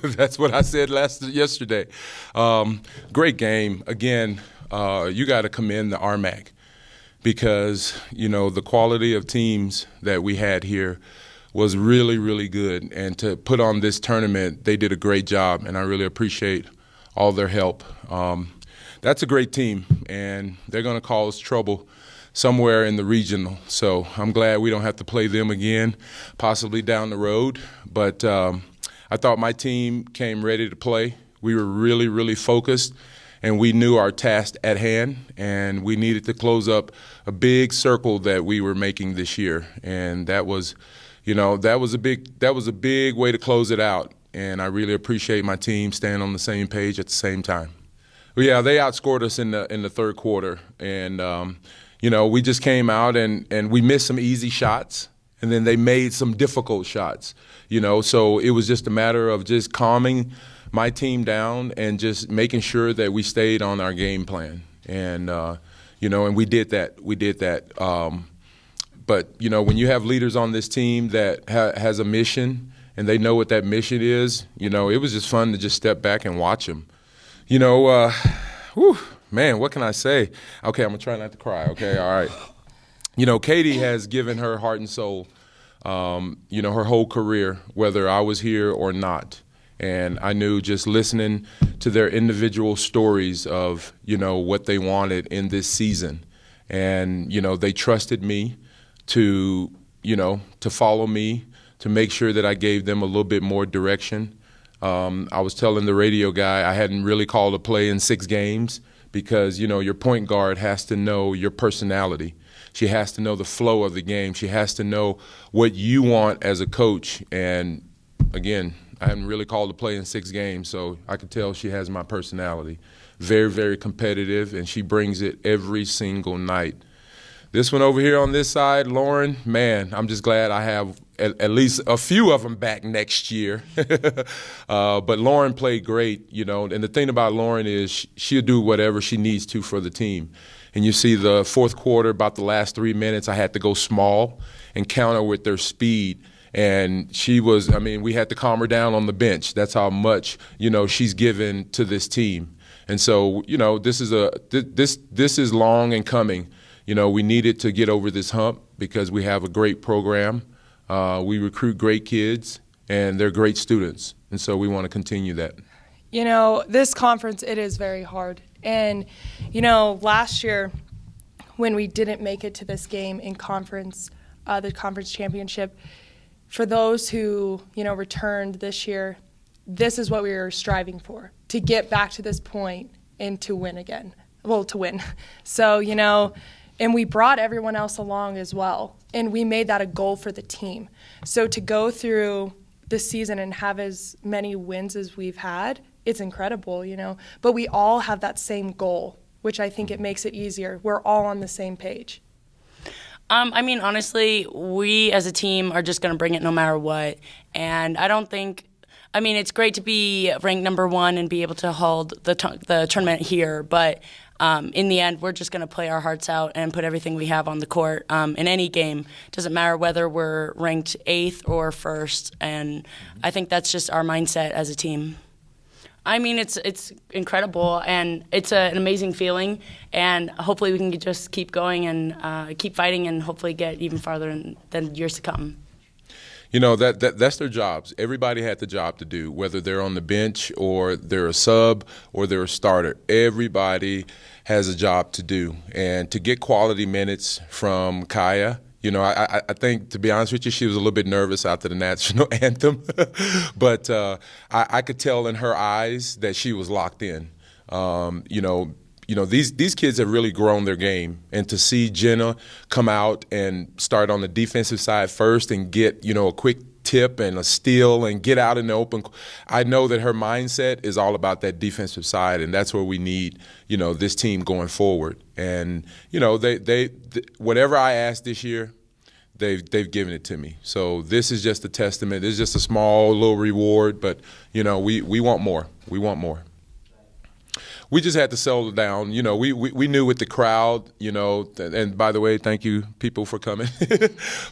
That's what I said yesterday. Great game. Again, you got to commend the RMAC because, the quality of teams that we had here was really, really good. And to put on this tournament, they did a great job, and I really appreciate all their help. That's a great team, and they're going to cause trouble somewhere in the regional. So I'm glad we don't have to play them again, possibly down the road. But I thought my team came ready to play. We were really, really focused, and we knew our task at hand, and we needed to close up a big circle that we were making this year. And that was, that was a big way to close it out. And I really appreciate my team staying on the same page at the same time. Well, yeah, they outscored us in the third quarter, and we just came out and we missed some easy shots, and then they made some difficult shots. So it was just a matter of just calming my team down and just making sure that we stayed on our game plan, and and we did that. We did that. But when you have leaders on this team that has a mission and they know what that mission is, it was just fun to just step back and watch them. Man, what can I say? Okay, I'm going to try not to cry, okay? All right. Katie has given her heart and soul, her whole career, whether I was here or not. And I knew just listening to their individual stories of, what they wanted in this season. And, they trusted me to follow me, to make sure that I gave them a little bit more direction. I was telling the radio guy I hadn't really called a play in 6 games because, your point guard has to know your personality. She has to know the flow of the game. She has to know what you want as a coach. And, again, I hadn't really called a play in 6 games, so I could tell she has my personality. Very, very competitive, and she brings it every single night. This one over here on this side, Lauren, man, I'm just glad I have at least a few of them back next year. But Lauren played great, and the thing about Lauren is she'll do whatever she needs to for the team. And you see the fourth quarter, about the last 3 minutes, I had to go small and counter with their speed. And we had to calm her down on the bench. That's how much, she's given to this team. And so, this is long and coming. We needed to get over this hump because we have a great program. We recruit great kids, and they're great students. And so we want to continue that. This conference, it is very hard. And, last year when we didn't make it to this game in conference, the conference championship, for those who, returned this year, this is what we were striving for, to get back to this point and to win again. Well, to win. So, and we brought everyone else along as well. And we made that a goal for the team. So to go through this season and have as many wins as we've had, it's incredible, But we all have that same goal, which I think it makes it easier. We're all on the same page. Honestly, we as a team are just going to bring it no matter what. And it's great to be ranked number 1 and be able to hold the tournament here. But in the end, we're just going to play our hearts out and put everything we have on the court in any game. Doesn't matter whether we're ranked 8th or 1st. And I think that's just our mindset as a team. It's incredible, and it's an amazing feeling, and hopefully we can just keep going and keep fighting and hopefully get even farther than years to come. That's their jobs. Everybody had the job to do, whether they're on the bench or they're a sub or they're a starter. Everybody has a job to do. And to get quality minutes from Kaya, I think, to be honest with you, she was a little bit nervous after the national anthem. But I could tell in her eyes that she was locked in. These kids have really grown their game. And to see Jenna come out and start on the defensive side first and get, a quick tip and a steal and get out in the open, I know that her mindset is all about that defensive side, and that's where we need, this team going forward. And, they whatever I asked this year, they've given it to me. So this is just a testament. This is just a small little reward, but, we want more. We want more. We just had to settle down. We knew with the crowd, and by the way, thank you, people, for coming.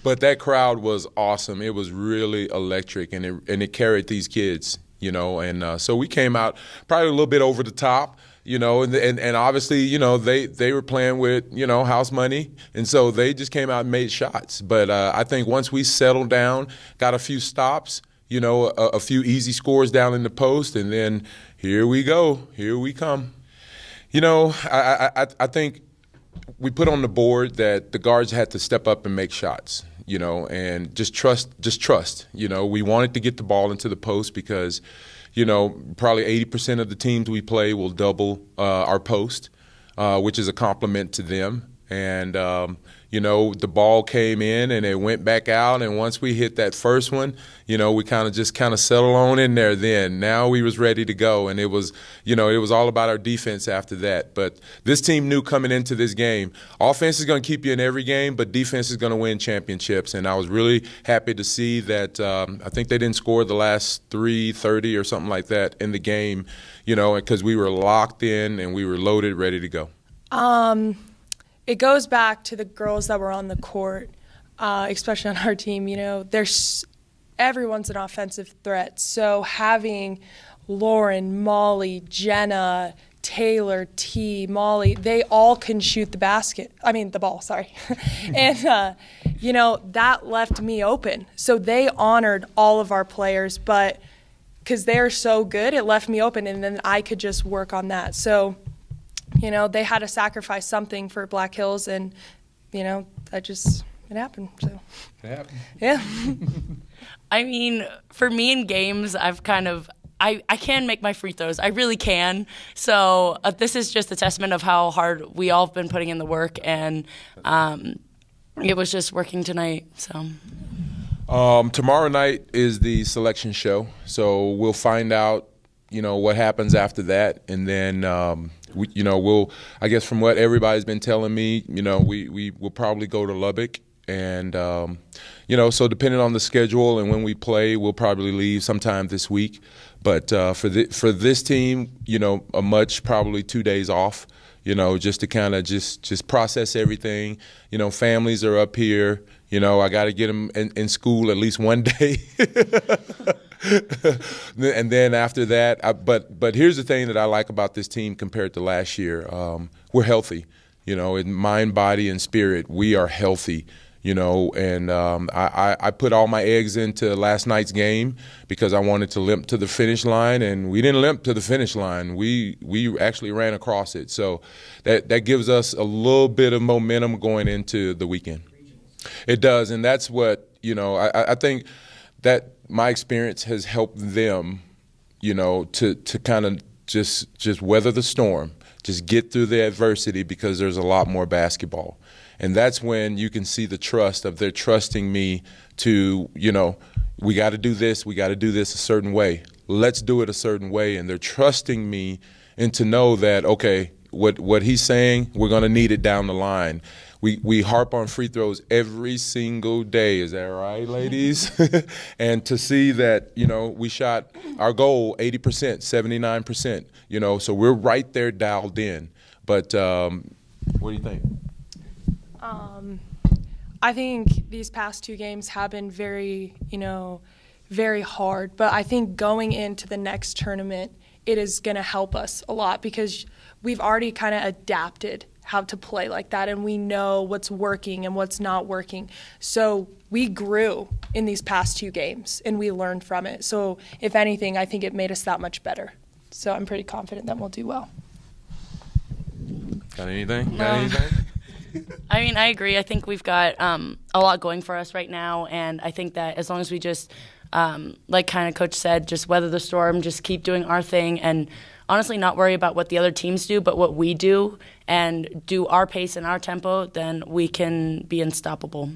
But that crowd was awesome. It was really electric, and it carried these kids. and so we came out probably a little bit over the top. And obviously, they were playing with, house money. And so they just came out and made shots. But I think once we settled down, got a few stops, a few easy scores down in the post, and then here we go. Here we come. I think we put on the board that the guards had to step up and make shots, and just trust. We wanted to get the ball into the post because – probably 80% of the teams we play will double our post, which is a compliment to them. And, the ball came in and it went back out. And once we hit that first one, we kind of settled on in there then. Now we was ready to go. And it was all about our defense after that. But this team knew coming into this game, offense is going to keep you in every game, but defense is going to win championships. And I was really happy to see that I think they didn't score the last 3:30 or something like that in the game, because we were locked in and we were loaded, ready to go. It goes back to the girls that were on the court, especially on our team. Everyone's an offensive threat. So having Lauren, Molly, Jenna, Taylor, T, Molly, they all can shoot the ball, sorry. And, that left me open. So they honored all of our players, but because they're so good, it left me open, and then I could just work on that. So they had to sacrifice something for Black Hills, and, it happened. So. It happened. Yeah. I mean, for me in games, I can make my free throws. I really can. So this is just a testament of how hard we all have been putting in the work, and it was just working tonight. So. Tomorrow night is the selection show, so we'll find out, what happens after that, and then we'll. I guess from what everybody's been telling me, we will probably go to Lubbock, and so depending on the schedule and when we play, we'll probably leave sometime this week. But for this team, a much probably 2 days off, just to kind of just process everything. Families are up here. I got to get them in school at least one day. And then after that, but here's the thing that I like about this team compared to last year. We're healthy, in mind, body, and spirit. We are healthy, and I put all my eggs into last night's game because I wanted to limp to the finish line, and we didn't limp to the finish line. We actually ran across it. So that gives us a little bit of momentum going into the weekend. It does, and that's what, I think that my experience has helped them, to kind of just weather the storm, just get through the adversity, because there's a lot more basketball. And that's when you can see the trust of they're trusting me to, we got to do this a certain way. Let's do it a certain way. And they're trusting me and to know that, okay, what he's saying, we're going to need it down the line. We harp on free throws every single day. Is that right, ladies? And to see that, we shot our goal 80%, 79%, so we're right there dialed in. But what do you think? I think these past 2 games have been very, very hard. But I think going into the next tournament, it is going to help us a lot because we've already kind of adapted how to play like that, and we know what's working and what's not working. So we grew in these past 2 games, and we learned from it. So if anything, I think it made us that much better. So I'm pretty confident that we'll do well. Got anything? I mean, I agree. I think we've got a lot going for us right now, and I think that as long as we just, like kind of Coach said, just weather the storm, just keep doing our thing, and honestly not worry about what the other teams do, but what we do, and do our pace and our tempo, then we can be unstoppable.